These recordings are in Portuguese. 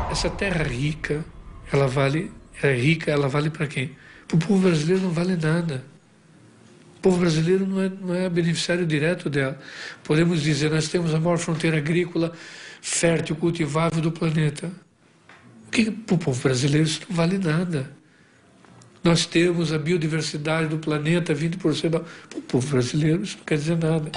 Essa terra rica, ela vale para quem? Para o povo brasileiro não vale nada. O povo brasileiro não é beneficiário direto dela. Podemos dizer, nós temos a maior fronteira agrícola fértil, cultivável do planeta. Para o povo brasileiro isso não vale nada. Nós temos a biodiversidade do planeta 20%. Para o povo brasileiro isso não quer dizer nada.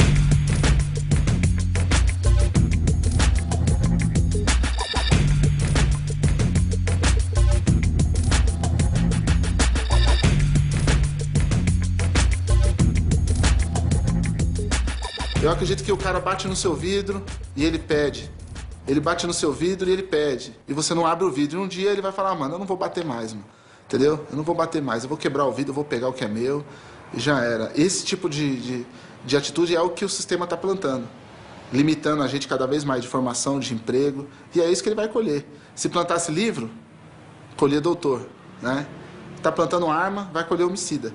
Eu acredito que o cara bate no seu vidro e ele pede. Ele bate no seu vidro e ele pede. E você não abre o vidro. E um dia ele vai falar, mano, eu não vou bater mais, mano. Entendeu? Eu não vou bater mais. Eu vou quebrar o vidro, eu vou pegar o que é meu. E já era. Esse tipo de atitude é o que o sistema está plantando. Limitando a gente cada vez mais de formação, de emprego. E é isso que ele vai colher. Se plantasse livro, colher doutor, né? Tá plantando arma, vai colher homicida.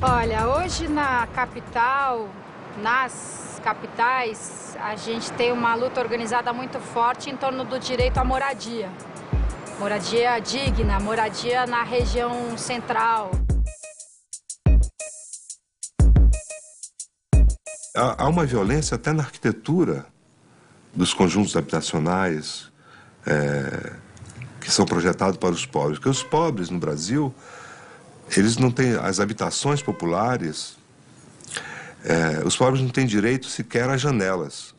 Olha, hoje na capital, nas capitais, a gente tem uma luta organizada muito forte em torno do direito à moradia. Moradia digna, moradia na região central. Há uma violência até na arquitetura dos conjuntos habitacionais que são projetados para os pobres. Porque os pobres no Brasil, eles não têm as habitações populares, os pobres não têm direito sequer às janelas.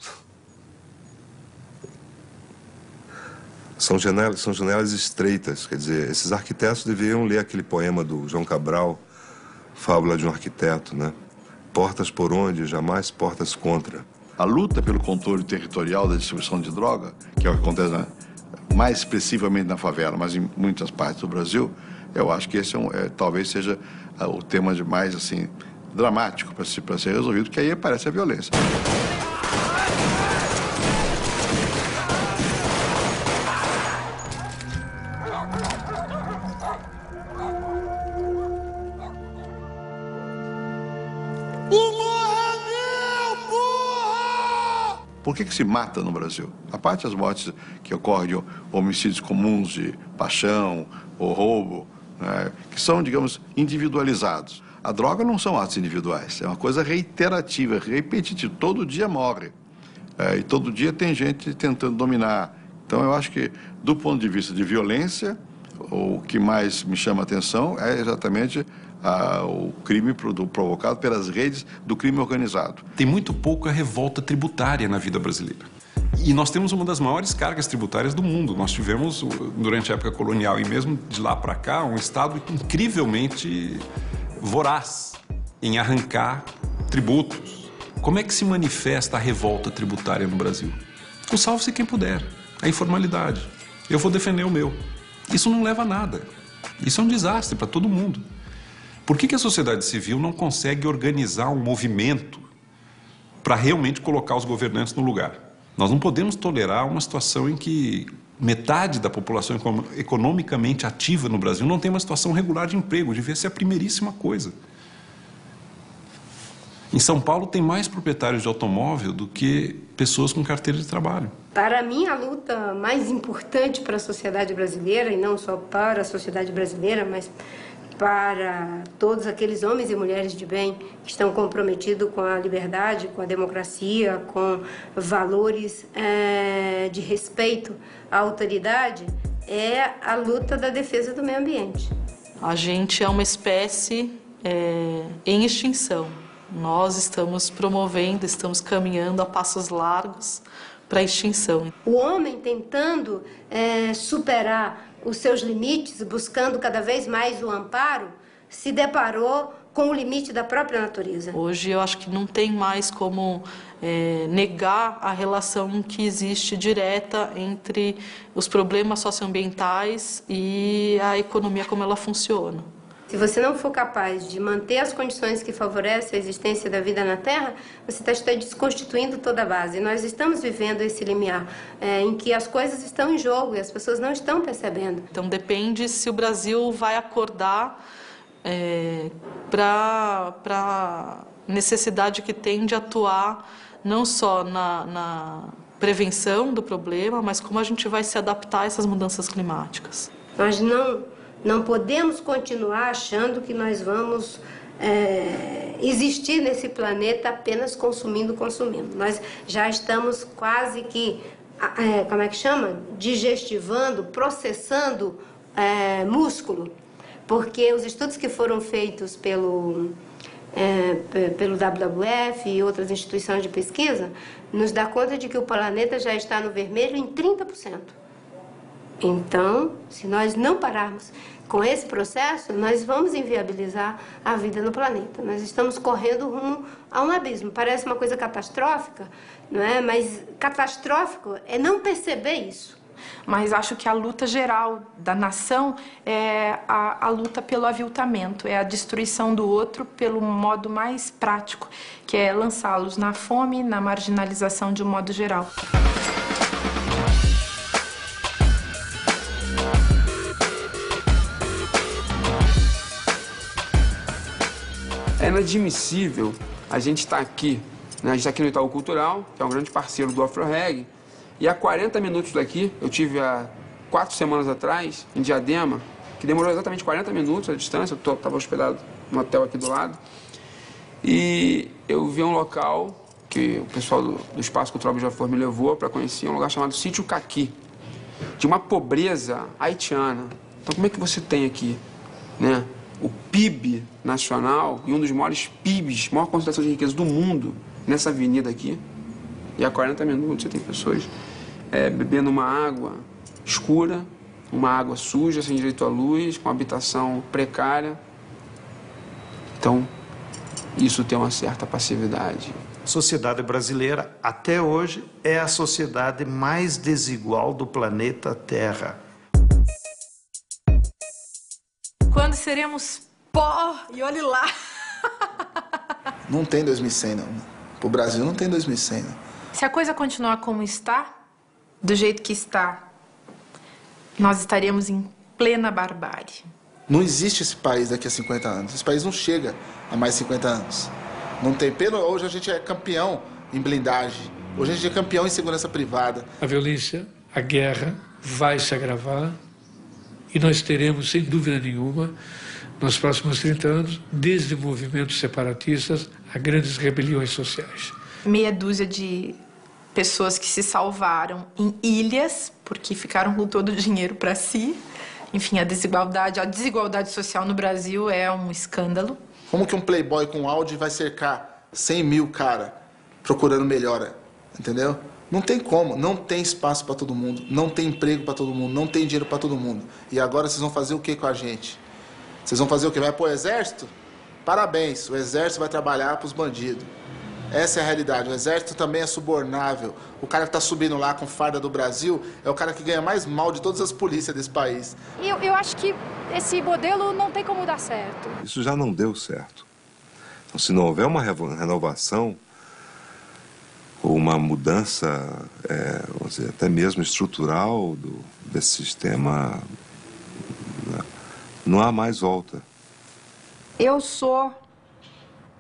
São janelas estreitas, quer dizer, esses arquitetos deveriam ler aquele poema do João Cabral, Fábula de um Arquiteto, né? Portas por onde, jamais portas contra. A luta pelo controle territorial da distribuição de droga, que é o que acontece mais expressivamente na favela, mas em muitas partes do Brasil, eu acho que esse talvez seja o tema de mais assim, dramático para ser resolvido, que aí aparece a violência. Por que se mata no Brasil? A parte das mortes que ocorrem de homicídios comuns de paixão ou roubo, né, que são, digamos, individualizados. A droga não são atos individuais, é uma coisa reiterativa, repetitiva. Todo dia morre. E todo dia tem gente tentando dominar. Então eu acho que, do ponto de vista de violência, o que mais me chama a atenção é exatamente o crime provocado pelas redes do crime organizado. Tem muito pouca revolta tributária na vida brasileira. E nós temos uma das maiores cargas tributárias do mundo. Nós tivemos, durante a época colonial e mesmo de lá para cá, um Estado incrivelmente voraz em arrancar tributos. Como é que se manifesta a revolta tributária no Brasil? O salve-se quem puder, a informalidade. Eu vou defender o meu. Isso não leva a nada. Isso é um desastre para todo mundo. Por que a sociedade civil não consegue organizar um movimento para realmente colocar os governantes no lugar? Nós não podemos tolerar uma situação em que metade da população economicamente ativa no Brasil não tem uma situação regular de emprego. Devia ser a primeiríssima coisa. Em São Paulo tem mais proprietários de automóvel do que pessoas com carteira de trabalho. Para mim, a luta mais importante para a sociedade brasileira, e não só para a sociedade brasileira, mas para todos aqueles homens e mulheres de bem que estão comprometidos com a liberdade, com a democracia, com valores de respeito à autoridade, é a luta da defesa do meio ambiente. A gente é uma espécie em extinção. Nós estamos promovendo, estamos caminhando a passos largos para a extinção. O homem tentando superar os seus limites, buscando cada vez mais o amparo, se deparou com o limite da própria natureza. Hoje eu acho que não tem mais como negar a relação que existe direta entre os problemas socioambientais e a economia como ela funciona. Se você não for capaz de manter as condições que favorecem a existência da vida na Terra, você está desconstituindo toda a base. Nós estamos vivendo esse limiar em que as coisas estão em jogo e as pessoas não estão percebendo. Então depende se o Brasil vai acordar para a necessidade que tem de atuar não só na prevenção do problema, mas como a gente vai se adaptar a essas mudanças climáticas. Nós não podemos continuar achando que nós vamos existir nesse planeta apenas consumindo. Nós já estamos quase que, como é que chama? Digestivando, processando músculo. Porque os estudos que foram feitos pelo WWF e outras instituições de pesquisa nos dá conta de que o planeta já está no vermelho em 30%. Então, se nós não pararmos com esse processo, nós vamos inviabilizar a vida no planeta. Nós estamos correndo rumo a um abismo. Parece uma coisa catastrófica, não é? Mas catastrófico é não perceber isso. Mas acho que a luta geral da nação é a luta pelo aviltamento, é a destruição do outro pelo modo mais prático, que é lançá-los na fome, na marginalização de um modo geral. É inadmissível a gente estar aqui, né? A gente está aqui no Itaú Cultural, que é um grande parceiro do Afro-Reg, e a 40 minutos daqui, eu tive há 4 semanas atrás, em Diadema, que demorou exatamente 40 minutos a distância, eu estava hospedado no hotel aqui do lado, e eu vi um local que o pessoal do Espaço Cultural Beija-Flor me levou para conhecer, um lugar chamado Sítio Caqui, de uma pobreza haitiana. Então como é que você tem aqui, né, o PIB nacional e um dos maiores PIBs, maior concentração de riqueza do mundo, nessa avenida aqui, e a 40 minutos você tem pessoas bebendo uma água escura, uma água suja, sem direito à luz, com habitação precária. Então, isso tem uma certa passividade. A sociedade brasileira, até hoje, é a sociedade mais desigual do planeta Terra. Quando seremos pó, e olhe lá. Não tem 2100, não. Pro Brasil não tem 2100, não. Se a coisa continuar como está, do jeito que está, nós estaríamos em plena barbárie. Não existe esse país daqui a 50 anos. Esse país não chega a mais 50 anos. Não tem pelo. Hoje a gente é campeão em blindagem. Hoje a gente é campeão em segurança privada. A violência, a guerra vai se agravar e nós teremos, sem dúvida nenhuma, nos próximos 30 anos, desde movimentos separatistas a grandes rebeliões sociais. Meia dúzia de pessoas que se salvaram em ilhas, porque ficaram com todo o dinheiro para si. Enfim, a desigualdade social no Brasil é um escândalo. Como que um playboy com Audi vai cercar 100 mil cara procurando melhora, entendeu? Não tem como, não tem espaço para todo mundo, não tem emprego para todo mundo, não tem dinheiro para todo mundo. E agora vocês vão fazer o que com a gente? Vocês vão fazer o quê? Vai pro exército? Parabéns, o exército vai trabalhar para os bandidos. Essa é a realidade. O exército também é subornável. O cara que está subindo lá com farda do Brasil é o cara que ganha mais mal de todas as polícias desse país. Eu acho que esse modelo não tem como dar certo. Isso já não deu certo. Então, se não houver uma renovação ou uma mudança, vamos dizer, até mesmo estrutural desse sistema, não há mais volta. Eu sou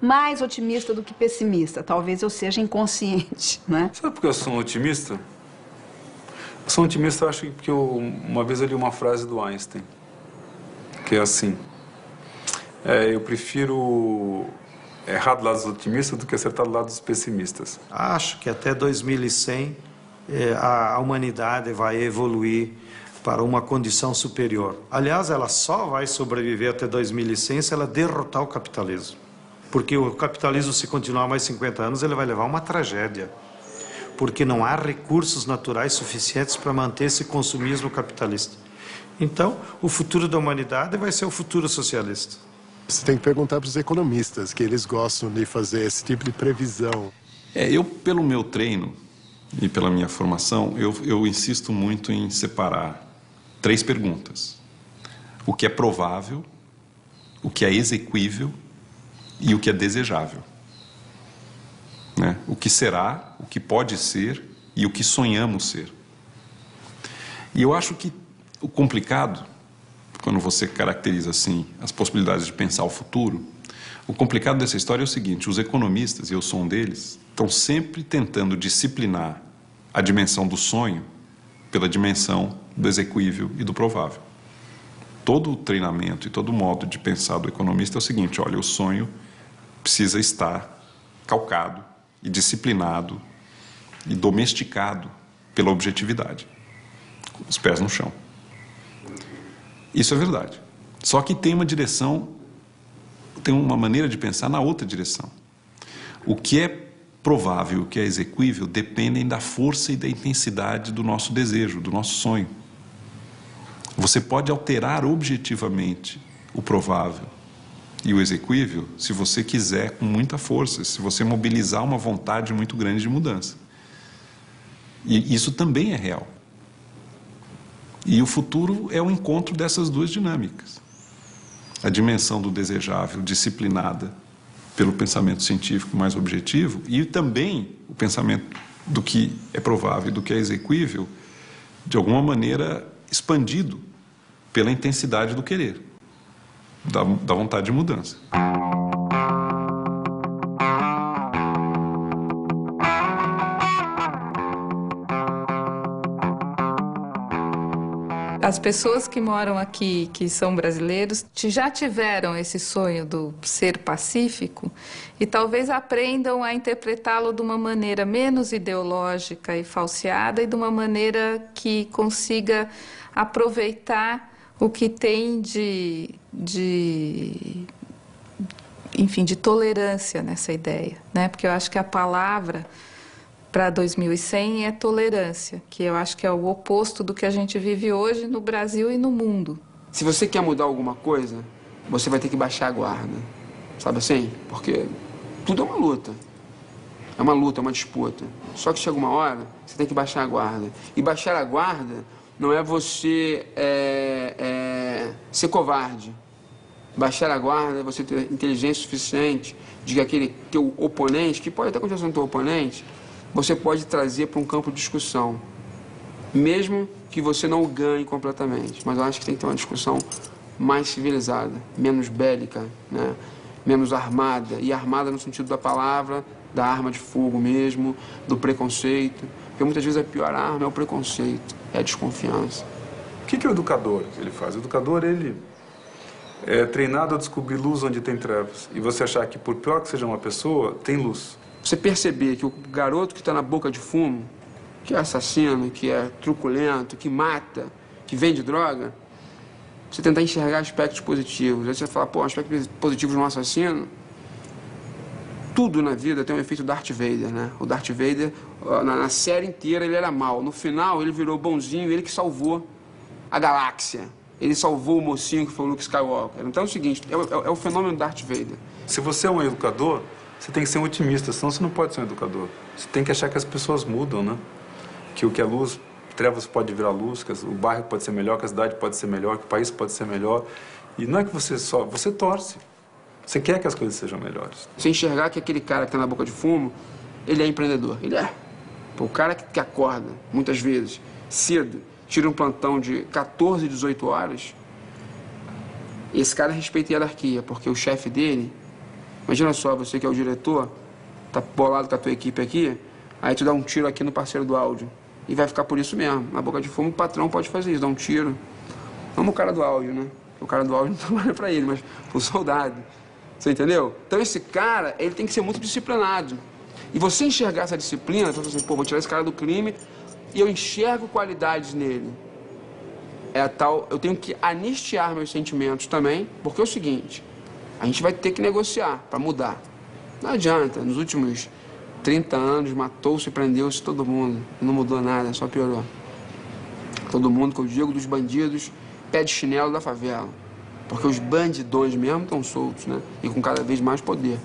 mais otimista do que pessimista. Talvez eu seja inconsciente, né? Sabe por que eu sou um otimista? Eu sou um otimista, eu acho, porque uma vez eu li uma frase do Einstein, que é assim: eu prefiro errar do lado dos otimistas do que acertar do lado dos pessimistas. Acho que até 2100 a humanidade vai evoluir para uma condição superior. Aliás, ela só vai sobreviver até 2100 se ela derrotar o capitalismo. Porque o capitalismo, se continuar mais 50 anos, ele vai levar uma tragédia. Porque não há recursos naturais suficientes para manter esse consumismo capitalista. Então, o futuro da humanidade vai ser o futuro socialista. Você tem que perguntar para os economistas, que eles gostam de fazer esse tipo de previsão. Eu, pelo meu treino e pela minha formação, eu insisto muito em separar 3 perguntas. O que é provável, o que é exequível e o que é desejável. Né? O que será, o que pode ser e o que sonhamos ser. E eu acho que o complicado, quando você caracteriza assim as possibilidades de pensar o futuro, o complicado dessa história é o seguinte: os economistas, e eu sou um deles, estão sempre tentando disciplinar a dimensão do sonho pela dimensão do exequível e do provável. Todo o treinamento e todo o modo de pensar do economista é o seguinte: olha, o sonho precisa estar calcado e disciplinado e domesticado pela objetividade, com os pés no chão. Isso é verdade. Só que tem uma direção, tem uma maneira de pensar na outra direção. O que é provável e o que é exequível dependem da força e da intensidade do nosso desejo, do nosso sonho. Você pode alterar objetivamente o provável e o exequível se você quiser com muita força, se você mobilizar uma vontade muito grande de mudança. E isso também é real. E o futuro é o encontro dessas duas dinâmicas. A dimensão do desejável, disciplinada pelo pensamento científico mais objetivo, e também o pensamento do que é provável e do que é exequível, de alguma maneira expandido pela intensidade do querer, da vontade de mudança. As pessoas que moram aqui, que são brasileiros, já tiveram esse sonho do ser pacífico e talvez aprendam a interpretá-lo de uma maneira menos ideológica e falseada e de uma maneira que consiga aproveitar o que tem enfim, de tolerância nessa ideia, né? Porque eu acho que a palavra para 2100 é tolerância, que eu acho que é o oposto do que a gente vive hoje no Brasil e no mundo. Se você quer mudar alguma coisa, você vai ter que baixar a guarda, sabe assim? Porque tudo é uma luta. É uma luta, é uma disputa. Só que chega uma hora, você tem que baixar a guarda. E baixar a guarda não é você ser covarde. Baixar a guarda é você ter inteligência suficiente de que aquele teu oponente, que pode até continuar sendo teu oponente, você pode trazer para um campo de discussão, mesmo que você não o ganhe completamente. Mas eu acho que tem que ter uma discussão mais civilizada, menos bélica, né? Menos armada, e armada no sentido da palavra, da arma de fogo mesmo, do preconceito, porque muitas vezes a pior arma é o preconceito, é a desconfiança. O que o educador ele faz? O educador, ele é treinado a descobrir luz onde tem trevas, e você achar que, por pior que seja uma pessoa, tem luz. Você perceber que o garoto que está na boca de fumo, que é assassino, que é truculento, que mata, que vende droga, você tentar enxergar aspectos positivos. Aí você fala, pô, aspectos positivos de um assassino. Tudo na vida tem um efeito Darth Vader, né? O Darth Vader, na série inteira, ele era mau. No final, ele virou bonzinho, ele que salvou a galáxia. Ele salvou o mocinho que foi o Luke Skywalker. Então é o seguinte, é o fenômeno Darth Vader. Se você é um educador, você tem que ser um otimista, senão você não pode ser um educador. Você tem que achar que as pessoas mudam, né? Que o que é luz, trevas pode virar luz, que o bairro pode ser melhor, que a cidade pode ser melhor, que o país pode ser melhor. E não é que você só... Você torce. Você quer que as coisas sejam melhores. Você enxergar que aquele cara que está na boca de fumo, ele é empreendedor. Ele é. O cara que acorda, muitas vezes, cedo, tira um plantão de 14, 18 horas, esse cara respeita a hierarquia, porque o chefe dele... Imagina só, você que é o diretor, tá bolado com a tua equipe aqui, aí tu dá um tiro aqui no parceiro do áudio. E vai ficar por isso mesmo. Na boca de fumo, o patrão pode fazer isso, dar um tiro. Não no cara do áudio, né? O cara do áudio não trabalha pra ele, mas pro soldado. Você entendeu? Então esse cara, ele tem que ser muito disciplinado. E você enxergar essa disciplina, você fala assim, pô, vou tirar esse cara do crime e eu enxergo qualidades nele. É a tal, eu tenho que anistiar meus sentimentos também, porque é o seguinte... A gente vai ter que negociar para mudar. Não adianta, nos últimos 30 anos matou-se e prendeu-se todo mundo. Não mudou nada, só piorou. Todo mundo, que eu digo, dos bandidos, pé de chinelo da favela. Porque os bandidões mesmo estão soltos, né? E com cada vez mais poder.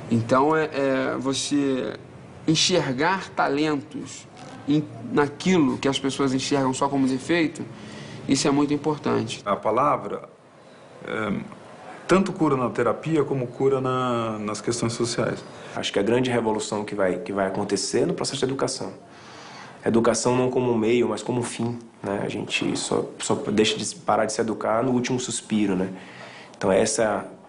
Então, você enxergar talentos naquilo que as pessoas enxergam só como defeito, isso é muito importante. A palavra tanto cura na terapia como cura nas questões sociais. Acho que a grande revolução que vai acontecer é no processo de educação. A educação não como um meio, mas como um fim, né? A gente só deixa de parar de se educar no último suspiro, né? Então,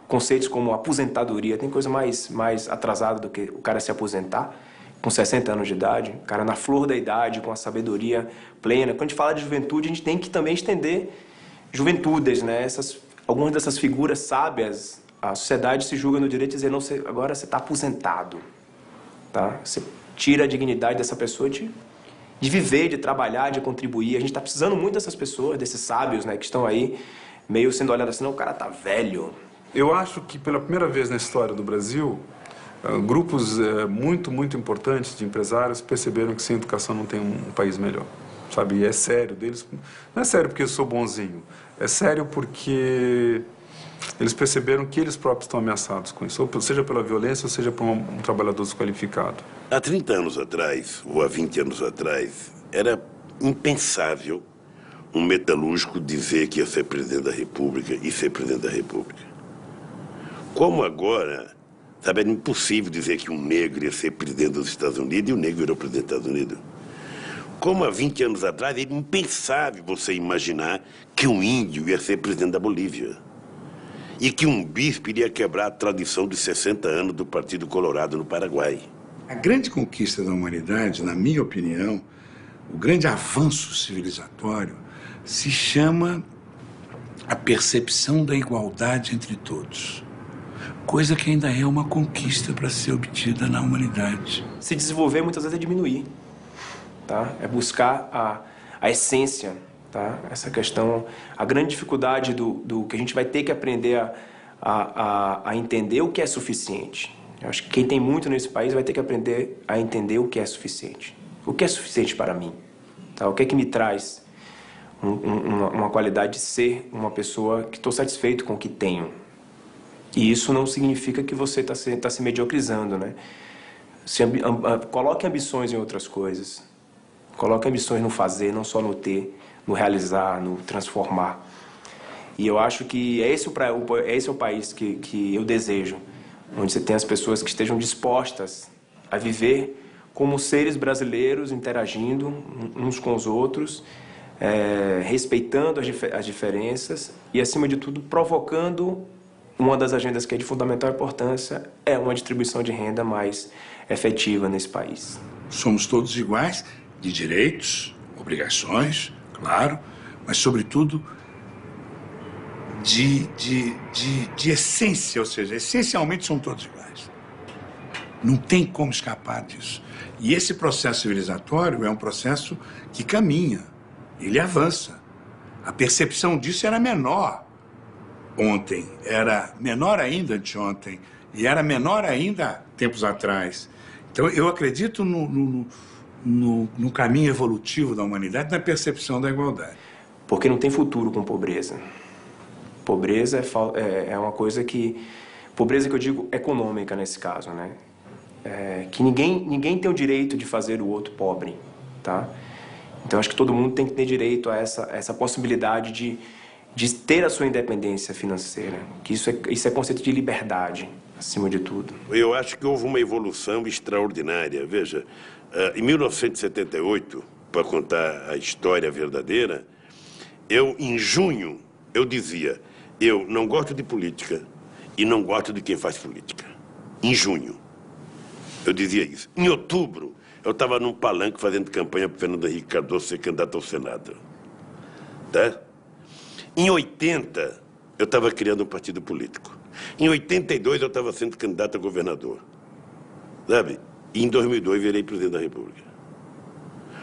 conceitos como aposentadoria, tem coisa mais atrasada do que o cara se aposentar com 60 anos de idade, o cara na flor da idade, com a sabedoria plena. Quando a gente fala de juventude, a gente tem que também estender juventudes, né? Algumas dessas figuras sábias, a sociedade se julga no direito de dizer, não, agora você está aposentado, tá? Você tira a dignidade dessa pessoa de viver, de trabalhar, de contribuir. A gente está precisando muito dessas pessoas, desses sábios, né, que estão aí meio sendo olhados assim, não, o cara tá velho. Eu acho que pela primeira vez na história do Brasil, grupos muito importantes de empresários perceberam que sem educação não tem um país melhor, sabe? E é sério deles. Não é sério porque eu sou bonzinho, é sério porque eles perceberam que eles próprios estão ameaçados com isso, ou seja pela violência, ou seja por um trabalhador desqualificado. Há 30 anos atrás, ou há 20 anos atrás, era impensável um metalúrgico dizer que ia ser presidente da República e ser presidente da República. Como agora, sabe, era impossível dizer que um negro ia ser presidente dos Estados Unidos e o negro virou presidente dos Estados Unidos. Como há 20 anos atrás, era impensável você imaginar que um índio ia ser presidente da Bolívia. E que um bispo iria quebrar a tradição de 60 anos do Partido Colorado no Paraguai. A grande conquista da humanidade, na minha opinião, o grande avanço civilizatório, se chama a percepção da igualdade entre todos. Coisa que ainda é uma conquista para ser obtida na humanidade. Se desenvolver, muitas vezes, é diminuir, tá? É buscar a essência. Tá? Essa questão, a grande dificuldade do que a gente vai ter que aprender a entender o que é suficiente. Eu acho que quem tem muito nesse país vai ter que aprender a entender o que é suficiente. O que é suficiente para mim? Tá? O que é que me traz uma qualidade de ser uma pessoa que estou satisfeito com o que tenho? E isso não significa que você está se mediocrizando, né? Coloque ambições em outras coisas. Coloque ambições no fazer, não só no ter, no realizar, no transformar. E eu acho que esse é o país que eu desejo, onde você tem as pessoas que estejam dispostas a viver como seres brasileiros, interagindo uns com os outros, respeitando as diferenças e, acima de tudo, provocando uma das agendas que é de fundamental importância, é uma distribuição de renda mais efetiva nesse país. Somos todos iguais, de direitos, obrigações, claro, mas, sobretudo, de essência, ou seja, essencialmente são todos iguais. Não tem como escapar disso. E esse processo civilizatório é um processo que caminha, ele avança. A percepção disso era menor ontem, era menor ainda anteontem, e era menor ainda tempos atrás. Então, eu acredito no caminho evolutivo da humanidade, na percepção da igualdade. Porque não tem futuro com pobreza. Pobreza é uma coisa que... Pobreza que eu digo econômica nesse caso, né? Que ninguém tem o direito de fazer o outro pobre, tá? Então, acho que todo mundo tem que ter direito a essa possibilidade de ter a sua independência financeira. Que isso é conceito de liberdade, acima de tudo. Eu acho que houve uma evolução extraordinária. Veja, em 1978, para contar a história verdadeira, em junho, eu dizia, eu não gosto de política e não gosto de quem faz política. Em junho, eu dizia isso. Em outubro, eu estava num palanque fazendo campanha para Fernando Henrique Cardoso ser candidato ao Senado. Tá? Em 80, eu estava criando um partido político. Em 82, eu estava sendo candidato a governador. Sabe? E em 2002, virei presidente da República.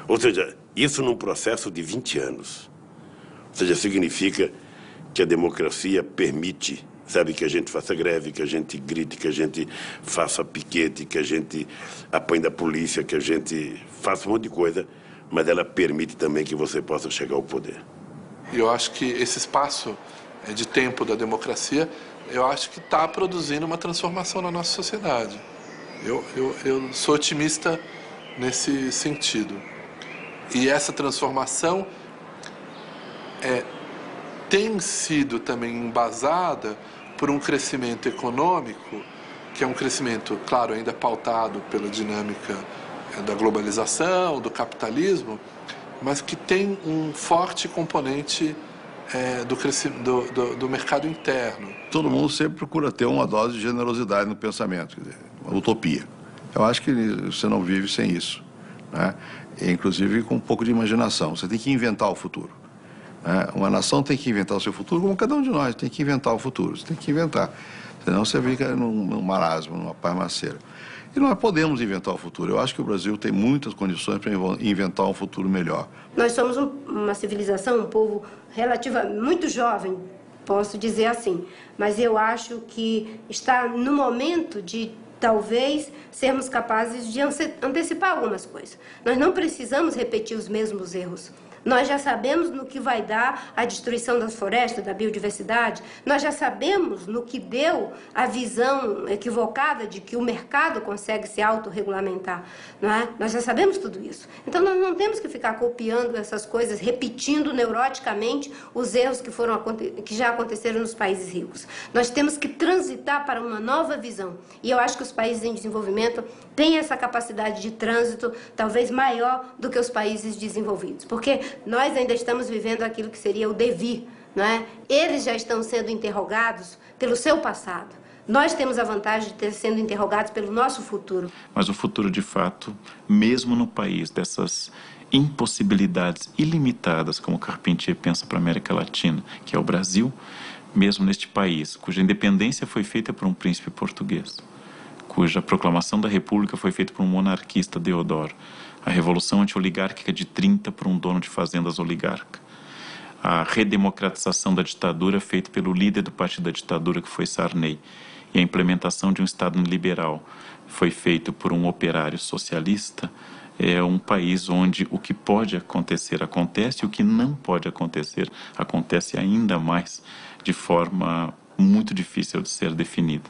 Ou seja, isso num processo de 20 anos. Ou seja, significa que a democracia permite, sabe, que a gente faça greve, que a gente grite, que a gente faça piquete, que a gente apanhe da polícia, que a gente faça um monte de coisa, mas ela permite também que você possa chegar ao poder. E eu acho que esse espaço de tempo da democracia, eu acho que está produzindo uma transformação na nossa sociedade. Eu sou otimista nesse sentido. E essa transformação tem sido também embasada por um crescimento econômico, que é um crescimento, claro, ainda pautado pela dinâmica da globalização, do capitalismo, mas que tem um forte componente do mercado interno. Todo mundo sempre procura ter uma dose de generosidade no pensamento, quer dizer, uma utopia. Eu acho que você não vive sem isso, né? Inclusive com um pouco de imaginação. Você tem que inventar o futuro, né? Uma nação tem que inventar o seu futuro, como cada um de nós tem que inventar o futuro. Você tem que inventar, senão você fica num marasmo, numa pasmaceira. E nós podemos inventar o futuro. Eu acho que o Brasil tem muitas condições para inventar um futuro melhor. Nós somos uma civilização, um povo muito jovem, posso dizer assim. Mas eu acho que está no momento de, talvez, sermos capazes de antecipar algumas coisas. Nós não precisamos repetir os mesmos erros. Nós já sabemos no que vai dar a destruição das florestas, da biodiversidade. Nós já sabemos no que deu a visão equivocada de que o mercado consegue se autorregulamentar, não é? Nós já sabemos tudo isso. Então, nós não temos que ficar copiando essas coisas, repetindo neuroticamente os erros que já aconteceram nos países ricos. Nós temos que transitar para uma nova visão. E eu acho que os países em desenvolvimento têm essa capacidade de trânsito talvez maior do que os países desenvolvidos. Porque nós ainda estamos vivendo aquilo que seria o devir, não é? Eles já estão sendo interrogados pelo seu passado. Nós temos a vantagem de ter sendo interrogados pelo nosso futuro. Mas o futuro, de fato, mesmo no país dessas impossibilidades ilimitadas, como Carpentier pensa para a América Latina, que é o Brasil, mesmo neste país, cuja independência foi feita por um príncipe português, cuja proclamação da República foi feita por um monarquista, Deodoro, a Revolução Anti-Oligárquica de 30 por um dono de fazendas oligarca, a redemocratização da ditadura feita pelo líder do partido da ditadura, que foi Sarney, e a implementação de um Estado liberal foi feito por um operário socialista. É um país onde o que pode acontecer acontece e o que não pode acontecer acontece ainda mais de forma muito difícil de ser definida.